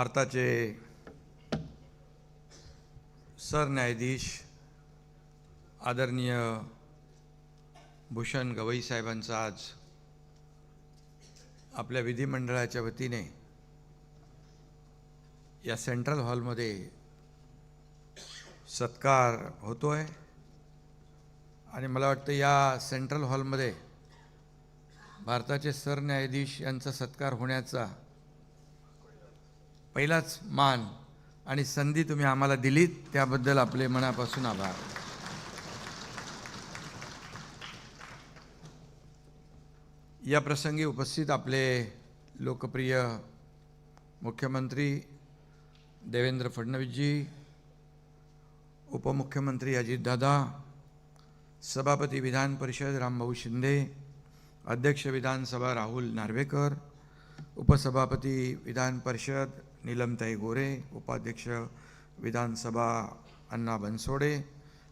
भारताचे सरन्यायाधीश आदरणीय भूषण गवई साहेबांचा आज आपल्या विधिमंडळाच्या वतीने या सेंट्रल हॉलमध्ये सत्कार होतोय आणि मला वाटतं या सेंट्रल हॉलमध्ये भारताचे सरन्यायाधीश यांचा सत्कार होण्याचा पहिलाच मान आणि संधी तुम्ही आम्हाला दिलीत त्याबद्दल आपले मनापासून आभार। या प्रसंगी उपस्थित आपले लोकप्रिय मुख्यमंत्री देवेंद्र फडणवीसजी, उपमुख्यमंत्री अजितदादा, सभापती विधान परिषद रामभाऊ शिंदे, अध्यक्ष विधानसभा राहुल नार्वेकर, उपसभापती विधान परिषद नीलमताई गोरे, उपाध्यक्ष विधानसभा अण्णा बनसोडे,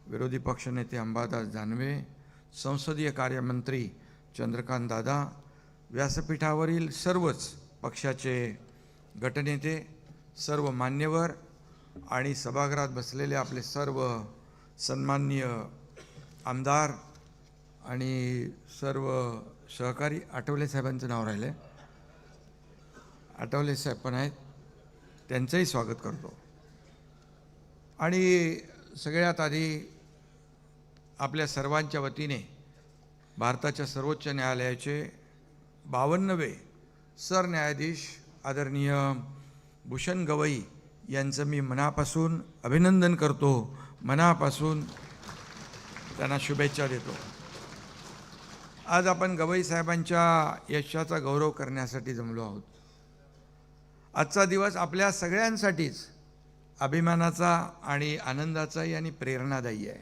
विरोधी पक्षनेते अंबादास दानवे, संसदीय कार्यमंत्री चंद्रकांत दादा, व्यासपीठावरील सर्वच पक्षाचे गटनेते, सर्व मान्यवर आणि सभागृहात बसलेले आपले सर्व सन्माननीय आमदार आणि सर्व सहकारी। आठवले साहेबांचं नाव राहिलं, आठवले साहेब पण आहेत, त्यांचंही स्वागत करतो। आणि सगळ्यात आधी आपल्या सर्वांच्या वतीने भारताच्या सर्वोच्च न्यायालयाचे 52वे सरन्यायाधीश आदरणीय भूषण गवई यांचं मी मनापासून अभिनंदन करतो, मनापासून त्यांना शुभेच्छा देतो। आज आपण गवई साहेबांच्या यशाचा गौरव करण्यासाठी जमलो आहोत। आजचा दिवस आपल्या सगळ्यांसाठीच अभिमानाचा आणि आनंदाचाही आणि प्रेरणादायी आहे।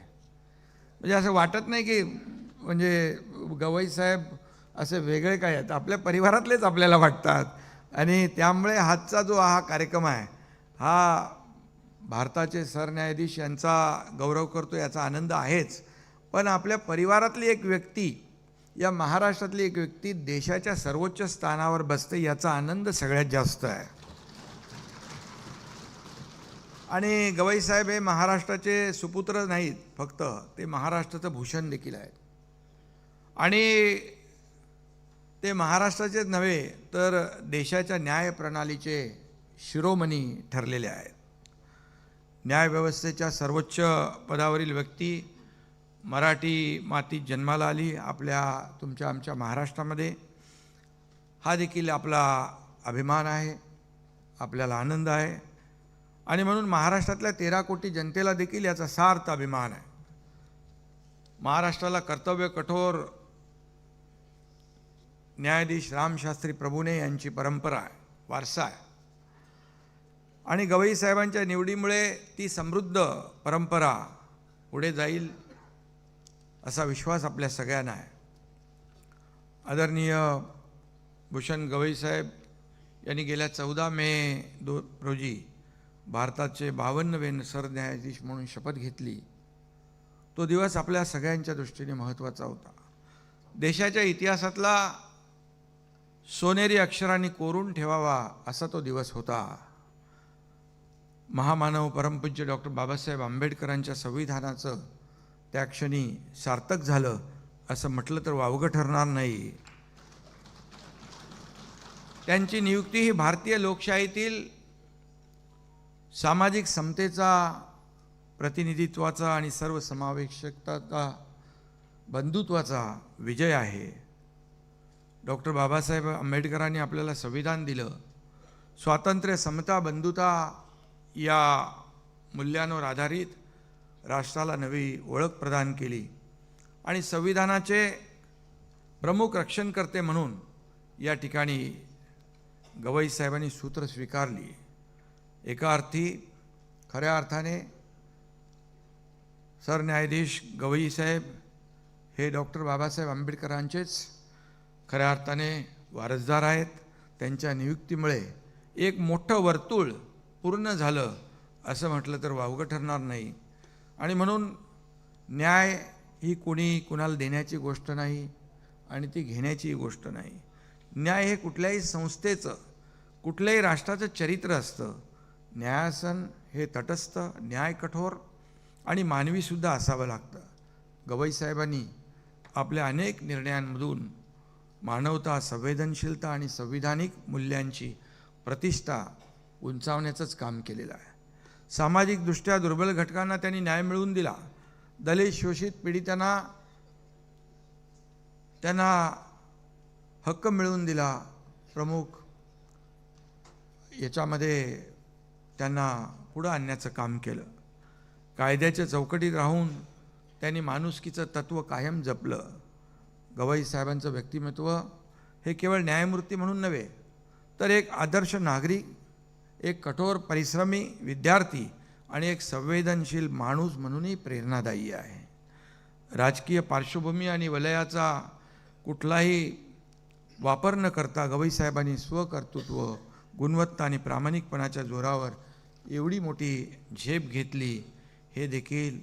म्हणजे असं वाटत नाही की म्हणजे गवई साहेब असे वेगळे काय आहेत, आपल्या परिवारातलेच आपल्याला वाटतात। आणि त्यामुळे आजचा जो हा कार्यक्रम आहे हा भारताचे सरन्यायाधीश यांचा गौरव करतो याचा आनंद आहेच, पण आपल्या परिवारातली एक व्यक्ती, या महाराष्ट्रातली एक व्यक्ती देशाच्या सर्वोच्च स्थानावर बसते याचा आनंद सगळ्यात जास्त आहे। आणि गवई साहेब हे महाराष्ट्राचे सुपुत्र नाहीत फक्त, ते महाराष्ट्राचं भूषण देखील आहेत। आणि ते महाराष्ट्राचेच नव्हे तर देशाच्या न्याय प्रणालीचे शिरोमणी ठरलेले आहेत। न्यायव्यवस्थेच्या सर्वोच्च पदावरील व्यक्ती मराठी मातीत जन्माला आली आपल्या तुमच्या आमच्या महाराष्ट्रामध्ये, हा देखील आपला अभिमान आहे, आपल्याला आनंद आहे। आणि म्हणून महाराष्ट्रातल्या 13 कोटी जनतेला देखील याचा सार्थ अभिमान आहे। महाराष्ट्राला कर्तव्य कठोर न्यायाधीश रामशास्त्री प्रभुणे यांची परंपरा आहे, वारसा आहे। आणि गवई साहेबांच्या निवडीमुळे ती समृद्ध परंपरा पुढे जाईल असा विश्वास आपल्या सगळ्यांना आहे। आदरणीय भूषण गवई साहेब यांनी गेल्या 14 मे रोजी भारताचे 52वे सरन्यायाधीश म्हणून शपथ घेतली। तो दिवस आपल्या सगळ्यांच्या दृष्टीने महत्त्वाचा होता। देशाच्या इतिहासातला सोनेरी अक्षरांनी कोरून ठेवावा असा तो दिवस होता। महामानव परमपूज्य डॉक्टर बाबासाहेब आंबेडकरांच्या संविधानाचं त्या क्षणी सार्थक झालं असं म्हटलं तर वावगं ठरणार नाही। त्यांची नियुक्ती ही भारतीय लोकशाहीतील सामाजिक समतेचा, प्रतिनिधित्वाचा आणि सर्वसमावेशकतेचा, बंधुत्वाचा विजय आहे। डॉक्टर बाबासाहेब आंबेडकरांनी आपल्याला संविधान दिलं, स्वातंत्र्य, समता, बंधुता या मूल्यांवर आधारित राष्ट्राला नवी ओळख प्रदान केली आणि संविधानाचे प्रमुख रक्षणकर्ते म्हणून या ठिकाणी गवई साहेबांनी सूत्र स्वीकारली। एका अर्थी खऱ्या अर्थाने सरन्यायाधीश गवई साहेब हे डॉक्टर बाबासाहेब आंबेडकरांचेच खऱ्या अर्थाने वारसदार आहेत। त्यांच्या नियुक्तीमुळे एक मोठं वर्तुळ पूर्ण झालं असं म्हटलं तर वावगं ठरणार नाही। आणि म्हणून न्याय ही कोणी कुणाला देण्याची गोष्ट नाही आणि ती घेण्याची गोष्ट नाही। न्याय हे कुठल्याही संस्थेचं, कुठल्याही राष्ट्राचं चरित्र असतं. न्यायासन हे तटस्थ, न्याय कठोर आणि मानवीसुद्धा असावं लागतं. गवई साहेबांनी आपल्या अनेक निर्णयांमधून मानवता, संवेदनशीलता आणि संविधानिक मूल्यांची प्रतिष्ठा उंचावण्याचंच काम केलेलं आहे. सामाजिकदृष्ट्या दुर्बल घटकांना त्यांनी न्याय मिळवून दिला. दलित, शोषित, पीडितांना त्यांना हक्क मिळवून दिला. प्रमुख याच्यामध्ये त्यांना पुढं आणण्याचं काम केलं. कायद्याच्या चौकटीत राहून त्यांनी माणुसकीचं तत्त्व कायम जपलं. गवई साहेबांचं व्यक्तिमत्व हे केवळ न्यायमूर्ती म्हणून नव्हे, तर एक आदर्श नागरिक, एक कठोर परिश्रमी विद्यार्थी आणि एक संवेदनशील माणूस म्हणूनही प्रेरणादायी आहे. राजकीय पार्श्वभूमी आणि वलयाचा कुठलाही वापर न करता गवई साहेबांनी स्वकर्तृत्व, गुणवत्ता आणि प्रामाणिकपणाच्या जोरावर एवढी मोठी झेप घेतली, हे देखील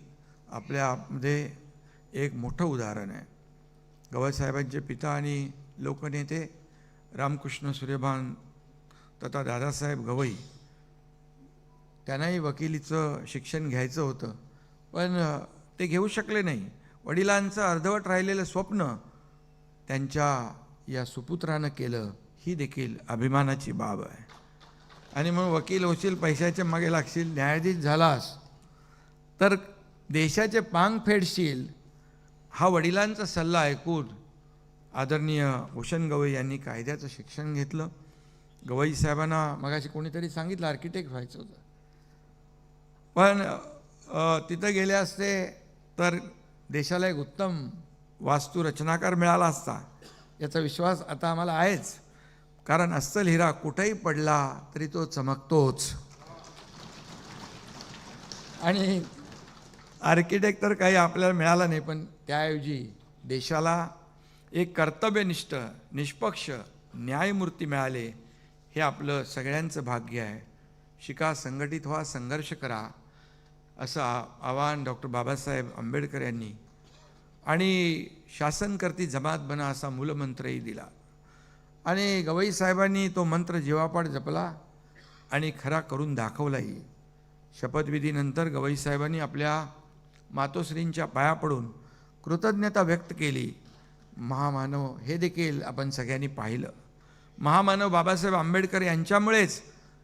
आपल्यामध्ये एक मोठं उदाहरण आहे. गवई साहेबांचे पिता आणि लोकनेते रामकृष्ण सूर्यभान तथा दादासाहेब गवई, त्यांनाही वकिलीचं शिक्षण घ्यायचं होतं, पण ते घेऊ शकले नाही. वडिलांचं अर्धवट राहिलेलं स्वप्न त्यांच्या या सुपुत्रानं केलं, ही देखील अभिमानाची बाब आहे. आणि म्हणून वकील होशील, पैशाच्या मागे लागशील, न्यायाधीश झालास तर देशाचे पांग फेडशील, हा वडिलांचा सल्ला ऐकून आदरणीय भूषण गवई यांनी कायद्याचं शिक्षण घेतलं. गवई साहेबांना मगाशी कोणीतरी सांगितलं आर्किटेक्ट व्हायचं होतं, पण तिथं गेले असते तर देशाला एक उत्तम वास्तुरचनाकार मिळाला असता, याचा विश्वास आता आम्हाला आहेच. कारण अस्सल हिरा कुठेही पडला तरी तो चमकतोच. आणि आर्किटेक्ट तर काही आपल्याला मिळाला नाही, पण त्याऐवजी देशाला एक कर्तव्यनिष्ठ, निष्पक्ष न्यायमूर्ती मिळाले, हे आपलं सगळ्यांचं भाग्य आहे. शिका, संघटित व्हा, संघर्ष करा, असं आवाहन डॉक्टर बाबासाहेब आंबेडकर यांनी, आणि शासन करती जमात बना असा मूलमंत्रही दिला. आणि गवई साहेबांनी तो मंत्र जीवापाड जपला आणि खरा करून दाखवलाही. शपथविधीनंतर गवई साहेबांनी आपल्या मातोश्रींच्या पाया पडून कृतज्ञता व्यक्त केली. महामानव हे देखील आपण सगळ्यांनी पाहिलं. महामानव बाबासाहेब आंबेडकर यांच्यामुळेच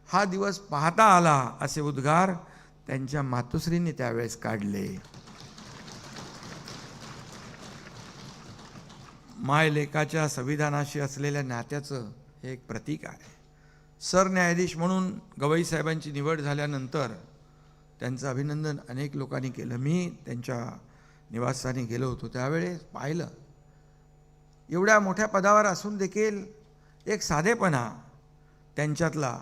हा दिवस पाहता आला, असे उद्गार त्यांच्या मातोश्रींनी त्यावेळेस काढले. मायलेकाच्या संविधानाशी असलेल्या नात्याचं हे एक प्रतीक आहे. सरन्यायाधीश म्हणून गवई साहेबांची निवड झाल्यानंतर त्यांचं अभिनंदन अनेक लोकांनी केलं. मी त्यांच्या निवासस्थानी गेलो होतो, त्यावेळेस पाहिलं एवढ्या मोठ्या पदावर असून देखील एक साधेपणा त्यांच्यातला,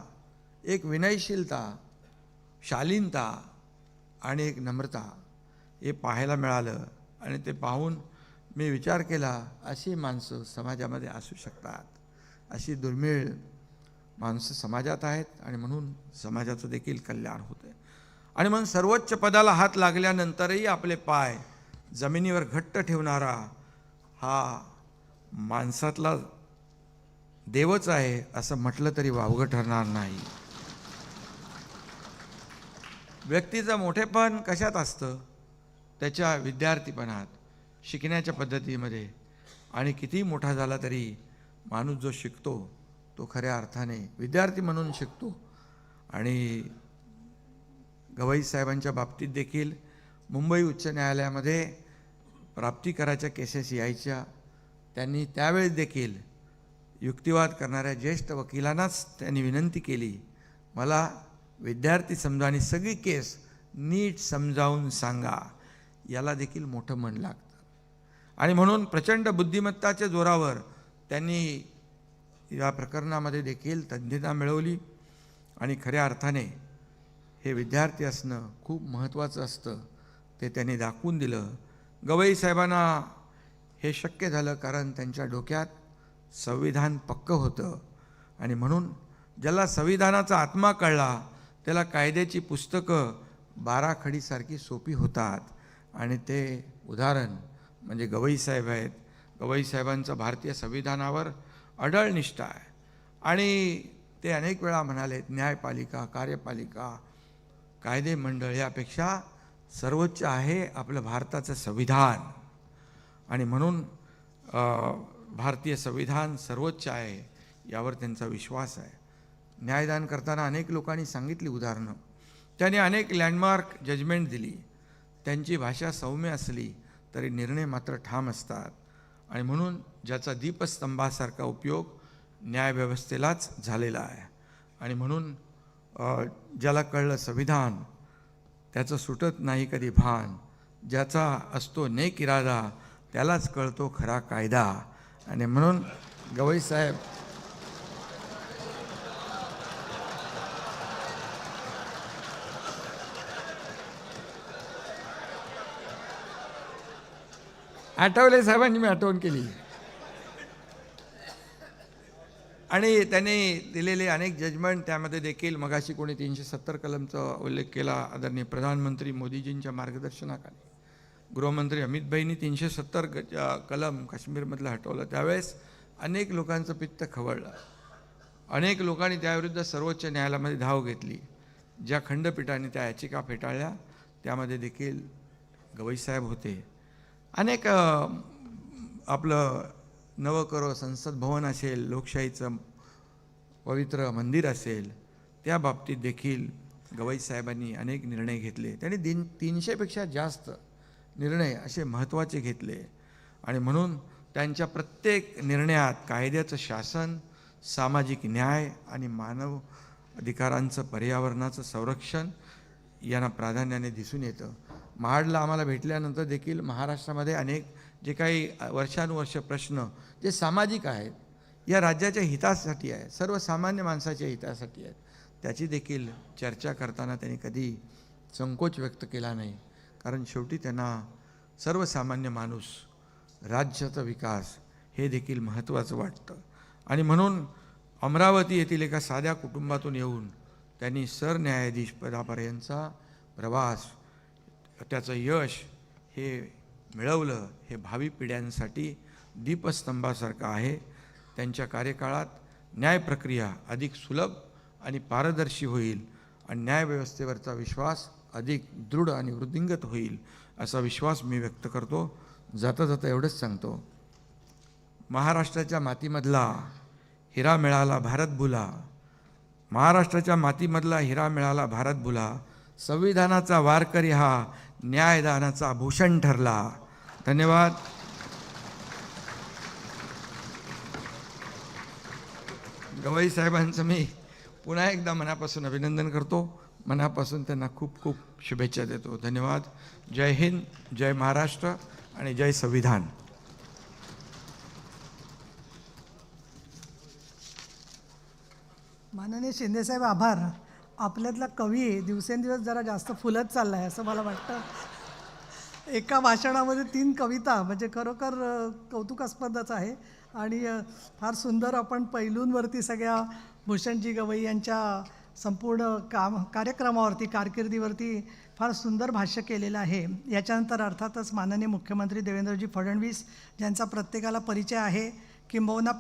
एक विनयशीलता, शालीनता आणि एक नम्रता हे पाहायला मिळालं. आणि ते पाहून मी विचार केला, अशी माणसं समाजामध्ये असू शकतात, अशी दुर्मिळ माणसं समाजात आहेत, आणि म्हणून समाजाचं देखील कल्याण होतं. आणि म्हणून सर्वोच्च पदाला हात लागल्यानंतरही आपले पाय जमिनीवर घट्ट ठेवणारा हा माणसातला देवच आहे, असं म्हटलं तरी वावगं ठरणार नाही. व्यक्तीचं मोठेपण कशात असतं? त्याच्या विद्यार्थीपणात, शिकण्याच्या पद्धतीमध्ये. आणि कितीही मोठा झाला तरी माणूस जो शिकतो तो खऱ्या अर्थाने विद्यार्थी म्हणून शिकतो. आणि गवई साहेबांच्या बाबतीत देखील मुंबई उच्च न्यायालयामध्ये प्राप्तिकराच्या केसेस यायच्या. त्यांनी त्यावेळेस देखील युक्तिवाद करणाऱ्या ज्येष्ठ वकिलांनाच त्यांनी विनंती केली, मला विद्यार्थी समजा आणि सगळी केस नीट समजावून सांगा. याला देखील मोठं मन लागतं. आणि म्हणून प्रचंड बुद्धिमत्ताच्या जोरावर त्यांनी या प्रकरणामध्ये देखील तज्ञता मिळवली. आणि खऱ्या अर्थाने हे विद्यार्थी असणं खूप महत्त्वाचं असतं, ते त्यांनी दाखवून दिलं. गवई साहेबांना हे शक्य झालं कारण त्यांच्या डोक्यात संविधान पक्कं होतं. आणि म्हणून ज्याला संविधानाचा आत्मा कळला त्याला कायद्याची पुस्तकं बाराखडीसारखी सोपी होतात. आणि ते उदाहरण म्हणजे गवई साहेब आहेत. गवई साहेबांचा भारतीय संविधानावर अढळ निष्ठा आहे. आणि ते अनेक वेळा म्हणाले, न्यायपालिका, कार्यपालिका, कायदे मंडळ यापेक्षा सर्वोच्च आहे आपलं भारताचं संविधान. आणि म्हणून भारतीय संविधान सर्वोच्च आहे यावर त्यांचा विश्वास आहे. न्यायदान करताना अनेक लोकांनी सांगितली उदाहरणं. त्यांनी अनेक लँडमार्क जजमेंट दिली. त्यांची भाषा सौम्य असली तरी निर्णय मात्र ठाम असतात. आणि म्हणून ज्याचा दीपस्तंभासारखा उपयोग न्यायव्यवस्थेलाच झालेला आहे. आणि म्हणून ज्याला कळलं संविधान त्याचं सुटत नाही कधी भान, ज्याचा असतो नेक इरादा त्यालाच कळतो खरा कायदा. आणि म्हणून गवई साहेब आठवले साहेबांनी मी आठवण केली. आणि त्यांनी दिलेले अनेक जजमेंट, त्यामध्ये देखील मगाशी कोणी 370 कलमचा उल्लेख केला. आदरणीय प्रधानमंत्री मोदीजींच्या मार्गदर्शनाखाली गृहमंत्री अमित भाईंनी 370 कलम काश्मीरमधलं हटवलं. त्यावेळेस अनेक लोकांचं पित्त खवळलं. अनेक लोकांनी त्याविरुद्ध सर्वोच्च न्यायालयामध्ये धाव घेतली. ज्या खंडपीठाने त्या याचिका फेटाळल्या त्यामध्ये देखील गवईसाहेब होते. अनेक आपलं नवकरो संसद भवन असेल, लोकशाहीचं पवित्र मंदिर असेल, त्या बाबतीत देखील गवईसाहेबांनी अनेक निर्णय घेतले. त्यांनी 300पेक्षा जास्त निर्णय असे महत्त्वाचे घेतले. आणि म्हणून त्यांच्या प्रत्येक निर्णयात कायद्याचं शासन, सामाजिक न्याय आणि मानव अधिकारांचं, पर्यावरणाचं संरक्षण यांना प्राधान्याने दिसून येतं. महाडला आम्हाला भेटल्यानंतर देखील महाराष्ट्रामध्ये अनेक जे काही वर्षानुवर्ष प्रश्न जे सामाजिक आहेत, या राज्याच्या हितासाठी आहे, सर्वसामान्य माणसाच्या हितासाठी आहेत, त्याची देखील चर्चा करताना त्यांनी कधी संकोच व्यक्त केला नाही. कारण शेवटी त्यांना सर्वसामान्य माणूस, राज्याचा विकास हे देखील महत्त्वाचं वाटतं. आणि म्हणून अमरावती येथील एका साध्या कुटुंबातून येऊन त्यांनी सरन्यायाधीश पदापर्यंतचा प्रवास, त्याचं यश हे मिळवलं. हे भावी पिढ्यांसाठी दीपस्तंभासारखं आहे. त्यांच्या कार्यकाळात न्यायप्रक्रिया अधिक सुलभ आणि पारदर्शी होईल आणि न्यायव्यवस्थेवरचा विश्वास अधिक दृढ आणि वृद्धिंगत होईल असा विश्वास मी व्यक्त करतो. जाता जाता एवढंच सांगतो, महाराष्ट्राच्या मातीमधला हिरा मिळाला भारत भुला, महाराष्ट्राच्या मातीमधला हिरा मिळाला भारत भुला, संविधानाचा वारकरी हा न्यायदानाचा भूषण ठरला. धन्यवाद. गवई साहेबांचं मी पुन्हा एकदा मनापासून अभिनंदन करतो. मनापासून त्यांना खूप खूप शुभेच्छा देतो. धन्यवाद. जय हिंद, जय महाराष्ट्र आणि जय संविधान. माननीय शिंदेसाहेब आभार. आपल्यातला कवी दिवसेंदिवस जरा जास्त फुलत चालला आहे असं मला वाटतं. एका भाषणामध्ये 3 कविता म्हणजे खरोखर कौतुकास्पदच आहे. आणि फार सुंदर आपण पैलूंवरती सगळ्या भूषणजी गवई यांच्या संपूर्ण कार्यक्रमावरती, कारकिर्दीवरती फार सुंदर भाष्य केलेलं आहे. याच्यानंतर अर्थातच माननीय मुख्यमंत्री देवेंद्रजी फडणवीस ज्यांचा प्रत्येकाला परिचय आहे, किंबहुना